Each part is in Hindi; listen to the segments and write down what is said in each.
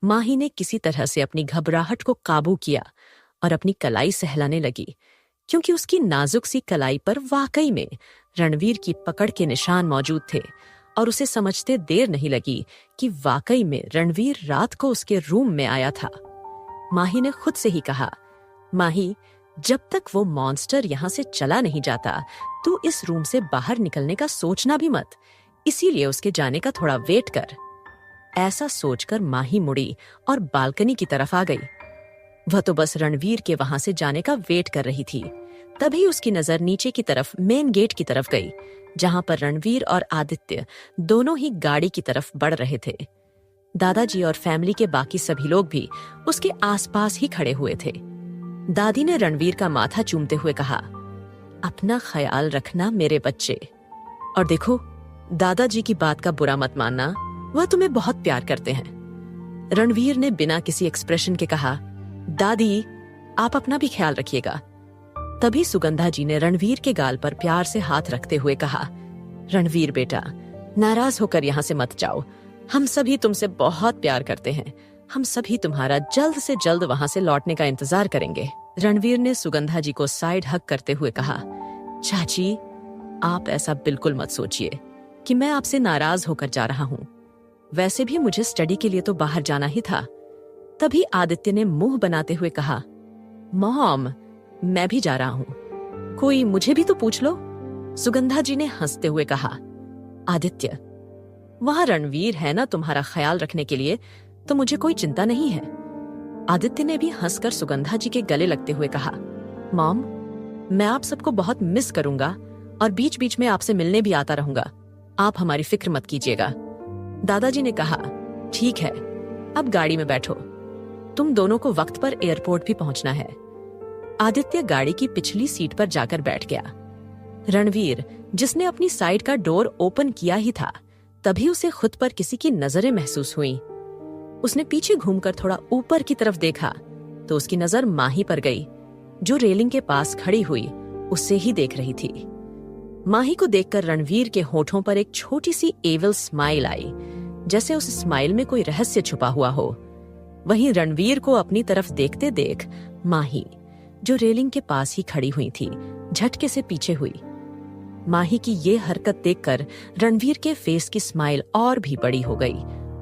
माही ने किसी तरह से अपनी घबराहट को काबू किया और अपनी कलाई सहलाने लगी, क्योंकि उसकी नाजुक सी कलाई पर वाकई में रणवीर की पकड़ के निशान मौजूद थे और उसे समझते देर नहीं लगी कि वाकई में रणवीर रात को उसके रूम में आया था। माही ने खुद से ही कहा, माही, जब तक वो मॉन्स्टर यहां से चला नहीं जाता तू इस रूम से बाहर निकलने का सोचना भी मत, इसीलिए उसके जाने का थोड़ा वेट कर। ऐसा सोचकर माही मुड़ी और बालकनी की तरफ आ गई। वह तो बस रणवीर के वहां से जाने का वेट कर रही थी। तभी उसकी नजर नीचे की तरफ मेन गेट की तरफ गई, जहां पर रणवीर और आदित्य दोनों ही गाड़ी की तरफ बढ़ रहे थे। दादाजी और फैमिली के बाकी सभी लोग भी उसके आसपास ही खड़े हुए थे। दादी ने रणवीर का माथा चूमते हुए कहा, अपना ख्याल रखना मेरे बच्चे। और देखो, दादाजी की बात का बुरा मत मानना, वह तुम्हें बहुत प्यार करते हैं। रणवीर ने बिना किसी एक्सप्रेशन के कहा, दादी, आप अपना भी ख्याल रखिएगा। तभी सुगंधा जी ने रणवीर के गाल पर प्यार से हाथ रखते हुए कहा, रणवीर बेटा, नाराज होकर यहाँ से मत जाओ। हम सभी तुमसे बहुत प्यार करते हैं। हम सभी तुम्हारा जल्द से जल्द वहां से लौटने का इंतजार करेंगे। रणवीर ने सुगंधा जी को साइड हक करते हुए कहा, चाची, आप ऐसा बिल्कुल मत सोचिए कि मैं आपसे नाराज होकर जा रहा हूँ। वैसे भी मुझे स्टडी के लिए तो बाहर जाना ही था। तभी आदित्य ने मुंह बनाते हुए कहा, मॉम, मैं भी जा रहा हूँ, कोई मुझे भी तो पूछ लो। सुगंधा जी ने हंसते हुए कहा, आदित्य, वहां रणवीर है ना तुम्हारा ख्याल रखने के लिए, तो मुझे कोई चिंता नहीं है। आदित्य ने भी हंसकर सुगंधा जी के गले लगते हुए कहा, मॉम, मैं आप सबको बहुत मिस करूंगा और बीच बीच में आपसे मिलने भी आता रहूंगा। आप हमारी फिक्र मत कीजिएगा। दादाजी ने कहा, ठीक है, अब गाड़ी में बैठो, तुम दोनों को वक्त पर एयरपोर्ट भी पहुंचना है। आदित्य गाड़ी की पिछली सीट पर जाकर बैठ गया। रणवीर, जिसने अपनी साइड का डोर ओपन किया ही था, तभी उसे खुद पर किसी की नजरें महसूस हुईं। उसने पीछे घूमकर थोड़ा ऊपर की तरफ देखा तो उसकी नजर माही पर गई, जो रेलिंग के पास खड़ी हुई उससे ही देख रही थी। माही को देखकर रणवीर के होठों पर एक छोटी सी एविल स्माइल आई, जैसे उस स्माइल में कोई रहस्य छुपा हुआ हो। वहीं रणवीर को अपनी तरफ देखते देख माही, जो रेलिंग के पास ही खड़ी हुई थी, झटके से पीछे हुई। माही की ये हरकत देखकर रणवीर के फेस की स्माइल और भी बड़ी हो गई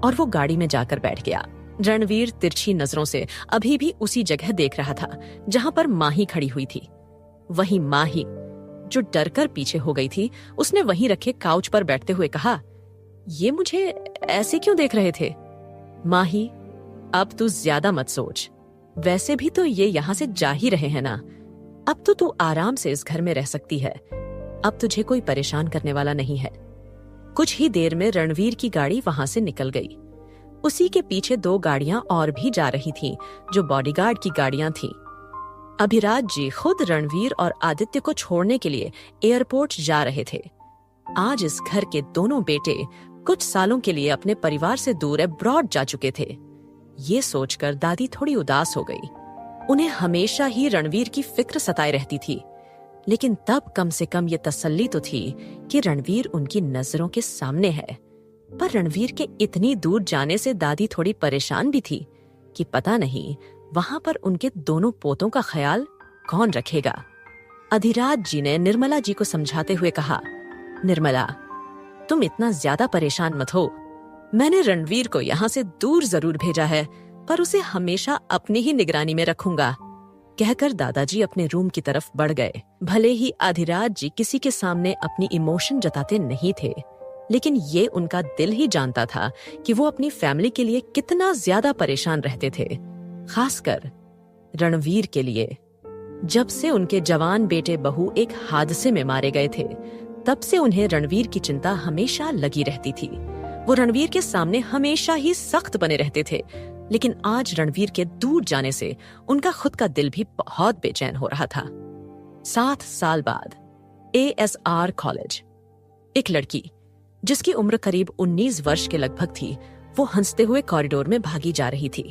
और वो गाड़ी में जाकर बैठ गया। रणवीर तिरछी नजरों से अभी भी उसी जगह देख रहा था जहां पर माही खड़ी हुई थी। वहीं माही, जो डरकर पीछे हो गई थी, उसने वहीं रखे काउच पर बैठते हुए कहा, ये मुझे ऐसे क्यों देख रहे थे? माही, अब तू ज्यादा मत सोच, वैसे भी तो ये यहाँ से जा ही रहे हैं ना। अब तो तू आराम से इस घर में रह सकती है। अब तुझे कोई परेशान करने वाला नहीं है। कुछ ही देर में रणवीर की गाड़ी वहां से निकल गई। उसी के पीछे 2 गाड़ियां और भी जा रही थीं, जो बॉडीगार्ड की गाड़ियां थीं। अभिराज जी खुद रणवीर और आदित्य को छोड़ने के लिए एयरपोर्ट जा रहे थे। आज इस घर के दोनों बेटे कुछ सालों के लिए अपने परिवार से दूर अब्रॉड जा चुके थे। ये सोचकर दादी थोड़ी उदास हो गई। उन्हें हमेशा ही रणवीर की फिक्र सताए रहती थी, लेकिन तब कम से कम ये तसल्ली तो थी कि रणवीर उनकी नजरों के सामने है। पर रणवीर के इतनी दूर जाने से दादी थोड़ी परेशान भी थी कि पता नहीं वहां पर उनके दोनों पोतों का ख्याल कौन रखेगा। अधिराज जी ने निर्मला जी को समझाते हुए कहा, निर्मला, तुम इतना ज्यादा परेशान मत हो। मैंने रणवीर को यहाँ से दूर जरूर भेजा है, पर उसे हमेशा अपनी ही निगरानी में रखूंगा। कहकर दादाजी अपने रूम की तरफ बढ़ गए। भले ही अधिराज जी किसी के सामने अपनी इमोशन जताते नहीं थे, लेकिन ये उनका दिल ही जानता था कि वो अपनी फैमिली के लिए कितना ज्यादा परेशान रहते थे, खासकर रणवीर के लिए। जब से उनके जवान बेटे बहू एक हादसे में मारे गए थे, तब से उन्हें रणवीर की चिंता हमेशा लगी रहती थी। वो रणवीर के सामने हमेशा ही सख्त बने रहते थे, लेकिन आज रणवीर के दूर जाने से उनका खुद का दिल भी बहुत बेचैन हो रहा था। 7 साल बाद ASR कॉलेज। एक लड़की जिसकी उम्र करीब 19 वर्ष के लगभग थी, वो हंसते हुए कॉरिडोर में भागी जा रही थी।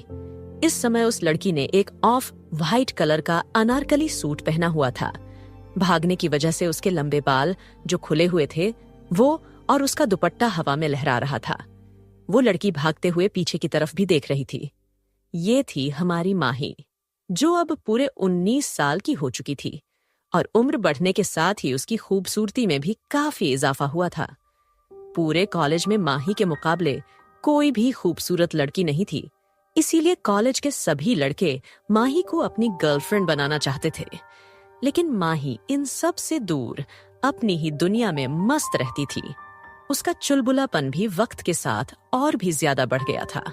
इस समय उस लड़की ने एक ऑफ व्हाइट कलर का अनारकली सूट पहना हुआ था। भागने की वजह से उसके लंबे बाल जो खुले हुए थे, वो और उसका दुपट्टा हवा में लहरा रहा था। वो लड़की भागते हुए पीछे की तरफ भी देख रही थी। ये थी हमारी माही, जो अब पूरे 19 साल की हो चुकी थी और उम्र बढ़ने के साथ ही उसकी खूबसूरती में भी काफी इजाफा हुआ था। पूरे कॉलेज में माही के मुकाबले कोई भी खूबसूरत लड़की नहीं थी, इसीलिए कॉलेज के सभी लड़के माही को अपनी गर्लफ्रेंड बनाना चाहते थे। लेकिन माही इन सब से दूर अपनी ही दुनिया में मस्त रहती थी। उसका चुलबुलापन भी वक्त के साथ और भी ज्यादा बढ़ गया था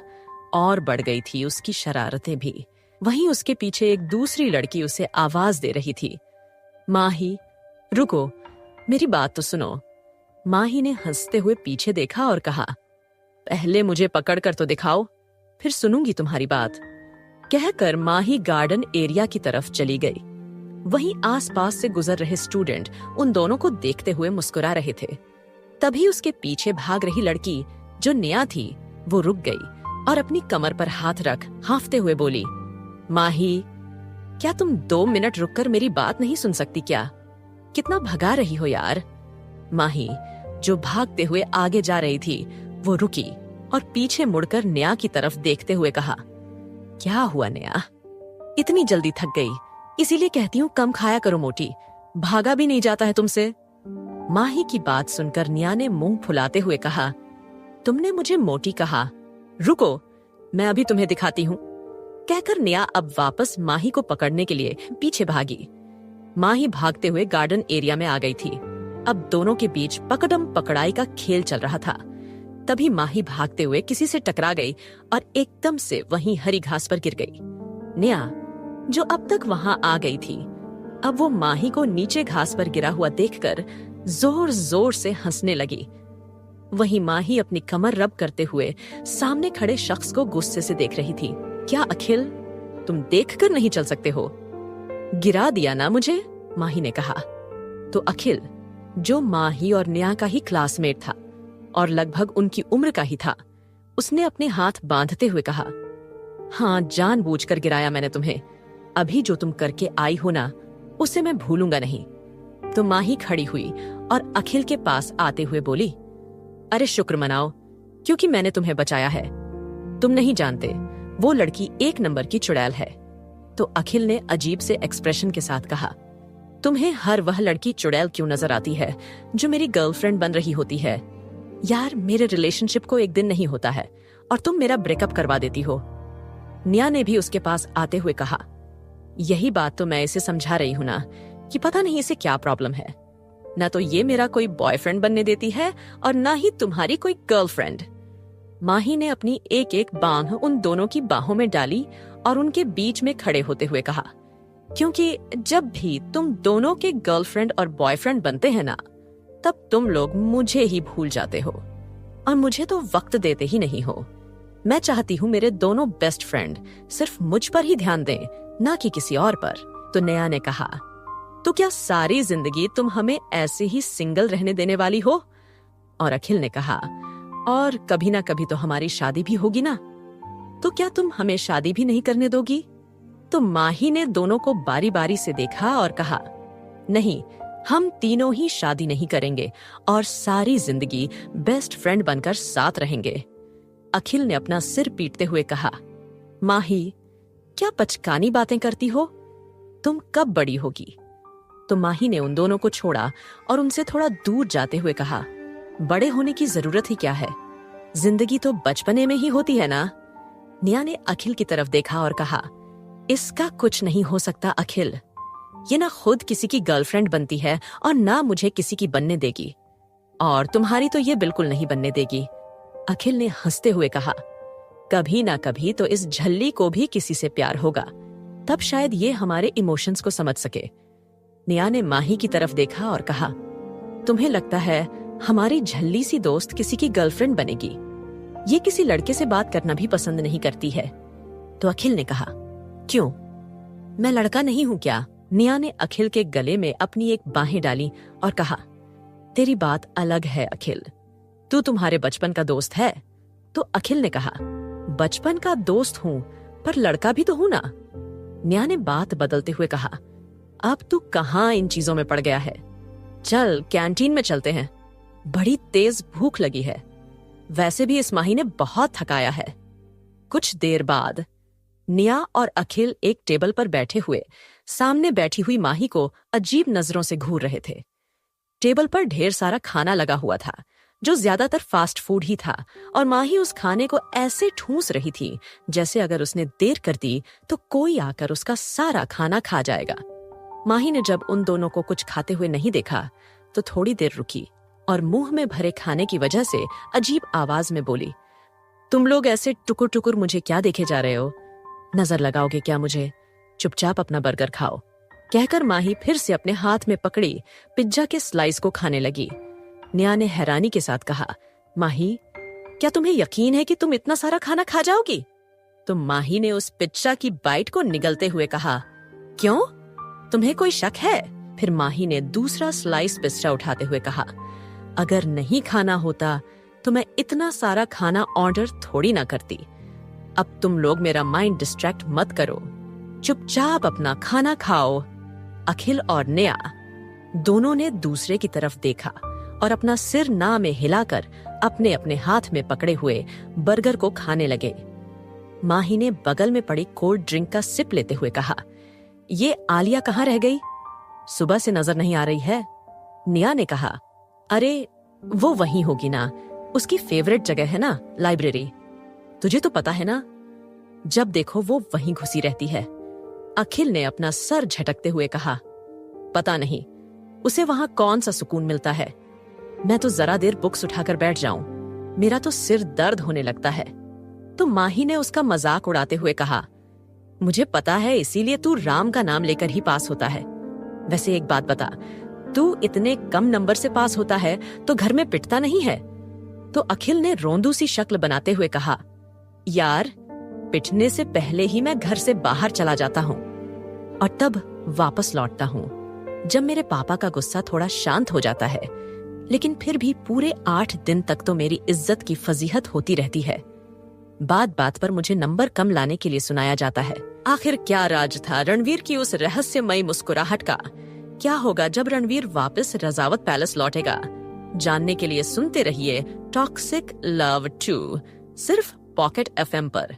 और बढ़ गई थी उसकी शरारतें भी। वहीं उसके पीछे एक दूसरी लड़की उसे आवाज दे रही थी, माही रुको, मेरी बात तो सुनो। माही ने हंसते हुए पीछे देखा और कहा, पहले मुझे पकड़ कर तो दिखाओ, फिर सुनूंगी तुम्हारी बात। कहकर माही गार्डन एरिया की तरफ चली गई। वहीं आसपास से गुजर रहे स्टूडेंट उन दोनों को देखते हुए मुस्कुरा रहे थे। तभी उसके पीछे भाग रही लड़की, जो नेहा थी, वो रुक गई और अपनी कमर पर हाथ रख हांफते हुए बोली, माही, क्या तुम 2 मिनट रुककर मेरी बात नहीं सुन सकती क्या? कितना भगा रही हो यार। माही, जो भागते हुए आगे जा रही थी, वो रुकी और पीछे मुड़कर नेहा की तरफ देखते हुए कहा, क्या हुआ नेहा? इतनी जल्दी थक गई, इसीलिए कहती हूँ कम खाया करो मोटी, भागा भी नहीं जाता है तुमसे। माही की बात सुनकर नेहा ने मुंह फुलाते हुए कहा, तुमने मुझे मोटी कहा? रुको, मैं अभी तुम्हें दिखाती हूँ। कहकर नेहा अब वापस माही को पकड़ने के लिए पीछे भागी। माही भागते हुए गार्डन एरिया में आ गई थी। अब दोनों के बीच पकड़म पकड़ाई का खेल चल रहा था। तभी माही भागते हुए किसी से टकरा गई और एकदम से वहीं हरी घास पर गिर गई। नेहा, जो अब तक वहां आ गई थी, अब वो माही को नीचे घास पर गिरा हुआ देखकर जोर जोर से हंसने लगी। वहीं माही अपनी कमर रब करते हुए सामने खड़े शख्स को गुस्से से देख रही थी। क्या अखिल, तुम देखकर नहीं चल सकते हो? गिरा दिया ना मुझे, माही ने कहा। तो अखिल, जो माही और नेहा का ही क्लासमेट था और लगभग उनकी उम्र का ही था, उसने अपने हाथ बांधते हुए कहा, हाँ, जानबूझकर गिराया मैंने तुम्हें। अभी जो तुम करके आई हो ना, उसे मैं भूलूंगा नहीं। तो माही खड़ी हुई और अखिल के पास आते हुए बोली, अरे शुक्र मनाओ, क्योंकि मैंने तुम्हें बचाया है। तुम नहीं जानते, वो लड़की 1 नंबर की चुड़ैल है। तो अखिल ने अजीब से एक्सप्रेशन के साथ कहा, तुम्हें हर वह लड़की चुड़ैल क्यों नजर आती है जो मेरी गर्लफ्रेंड बन रही होती है? यार, मेरे रिलेशनशिप को एक दिन नहीं होता है और तुम मेरा ब्रेकअप करवा देती हो। नेहा ने भी उसके पास आते हुए कहा, यही बात तो मैं इसे समझा रही हूं ना, कि पता नहीं इसे क्या प्रॉब्लम है। ना तो ये मेरा कोई बॉयफ्रेंड बनने देती है और ना ही तुम्हारी कोई गर्लफ्रेंड। माही ने अपनी एक एक बांह उन दोनों की बाहों में डाली और उनके बीच में खड़े होते हुए कहा, क्योंकि जब भी तुम दोनों के गर्लफ्रेंड और बॉयफ्रेंड बनते हैं ना, तब तुम लोग मुझे ही भूल जाते हो और मुझे तो वक्त देते ही नहीं हो। मैं चाहती हूँ मेरे दोनों बेस्ट फ्रेंड सिर्फ मुझ पर ही ध्यान दें, ना कि किसी और पर। तो नेहा ने कहा, तो क्या सारी जिंदगी तुम हमें ऐसे ही सिंगल रहने देने वाली हो? और अखिल ने कहा, और कभी ना कभी तो हमारी शादी भी होगी ना, तो क्या तुम हमें शादी भी नहीं करने दोगी? तो माही ने दोनों को बारी बारी से देखा और कहा, नहीं, हम तीनों ही शादी नहीं करेंगे और सारी जिंदगी बेस्ट फ्रेंड बनकर साथ रहेंगे। अखिल ने अपना सिर पीटते हुए कहा, माही, क्या पचकानी बातें करती हो? तुम कब बड़ी होगी? तो माही ने उन दोनों को छोड़ा और उनसे थोड़ा दूर जाते हुए कहा, बड़े होने की जरूरत ही क्या है? जिंदगी तो बचपने में ही होती है ना। नेहा ने अखिल की तरफ देखा और कहा, इसका कुछ नहीं हो सकता अखिल। ये ना खुद किसी की गर्लफ्रेंड बनती है और ना मुझे किसी की बनने देगी, और तुम्हारी तो ये बिल्कुल नहीं बनने देगी। अखिल ने हंसते हुए कहा, कभी ना कभी तो इस झल्ली को भी किसी से प्यार होगा, तब शायद ये हमारे इमोशंस को समझ सके। नेहा ने माही की तरफ देखा और कहा, तुम्हें लगता है हमारी झल्ली सी दोस्त किसी की गर्लफ्रेंड बनेगी? ये किसी लड़के से बात करना भी पसंद नहीं करती है। तो अखिल ने कहा, क्यों, मैं लड़का नहीं हूं क्या? नेहा ने अखिल के गले में अपनी एक बाहें डाली और कहा, तेरी बात अलग है अखिल, तू तुम्हारे बचपन का दोस्त है। तो अखिल ने कहा, बचपन का दोस्त हूं, पर लड़का भी तो हूं ना। नेहा ने बात बदलते हुए कहा, अब तू कहां इन चीजों में पड़ गया है? चल कैंटीन में चलते हैं, बड़ी तेज भूख लगी है। वैसे भी इस माही ने बहुत थकाया है। कुछ देर बाद निया और अखिल एक टेबल पर बैठे हुए सामने बैठी हुई माही को अजीब नजरों से घूर रहे थे। टेबल पर ढेर सारा खाना लगा हुआ था जो ज्यादातर फास्ट फूड ही था, और माही उस खाने को ऐसे ठूंस रही थी जैसे अगर उसने देर कर दी तो कोई आकर उसका सारा खाना खा जाएगा। माही ने जब उन दोनों को कुछ खाते हुए नहीं देखा तो थोड़ी देर रुकी और मुंह में भरे खाने की वजह से अजीब आवाज में बोली, तुम लोग ऐसे टुकुर टुकुर मुझे क्या देखे जा रहे हो? नजर लगाओगे क्या मुझे? चुपचाप अपना बर्गर खाओ। कहकर माही फिर से अपने हाथ में पकड़ी पिज्जा के स्लाइस को खाने लगी। निया ने हैरानी के साथ कहा, माही, क्या तुम्हें यकीन है कि तुम इतना सारा खाना खा जाओगी? तो माही ने उस पिज्जा की बाइट को निगलते हुए कहा, क्यों? तुम्हें कोई शक है? फिर माही ने दूसरा स्लाइस पिज्जा उठाते हुए कहा, अगर नहीं खाना होता तो मैं इतना सारा खाना ऑर्डर थोड़ी ना करती। अब तुम लोग मेरा माइंड डिस्ट्रैक्ट मत करो, चुपचाप अपना खाना खाओ। अखिल और निया दोनों ने दूसरे की तरफ देखा और अपना सिर ना में हिलाकर अपने अपने हाथ में पकड़े हुए बर्गर को खाने लगे। माही ने बगल में पड़ी कोल्ड ड्रिंक का सिप लेते हुए कहा, ये आलिया कहाँ रह गई? सुबह से नजर नहीं आ रही है। निया ने कहा, अरे वो वहीं होगी ना, उसकी फेवरेट जगह है ना, लाइब्रेरी। तुझे तो पता है ना, जब देखो वो वहीं घुसी रहती है। अखिल ने अपना सर झटकते हुए कहा, पता नहीं उसे वहां कौन सा सुकून मिलता है। मैं तो जरा देर बुक्स उठाकर बैठ जाऊं, मेरा तो सिर दर्द होने लगता है। तो माही ने उसका मजाक उड़ाते हुए कहा, मुझे पता है इसीलिए तू राम का नाम लेकर ही पास होता है। वैसे एक बात बता, तू इतने कम नंबर से पास होता है तो घर में पिटता नहीं है? तो अखिल ने रोंदू सी शक्ल बनाते हुए कहा, यार, पिटने से पहले ही मैं घर से बाहर चला जाता हूँ और तब वापस लौटता हूँ जब मेरे पापा का गुस्सा थोड़ा शांत हो जाता है। लेकिन फिर भी पूरे 8 दिन तक तो मेरी इज्जत की फजीहत होती रहती है। बात बात पर मुझे नंबर कम लाने के लिए सुनाया जाता है। आखिर क्या राज था रणवीर की उस रहस्यमयी मुस्कुराहट का? क्या होगा जब रणवीर वापस रजावत पैलेस लौटेगा? जानने के लिए सुनते रहिए टॉक्सिक लव 2 सिर्फ पॉकेट FM पर।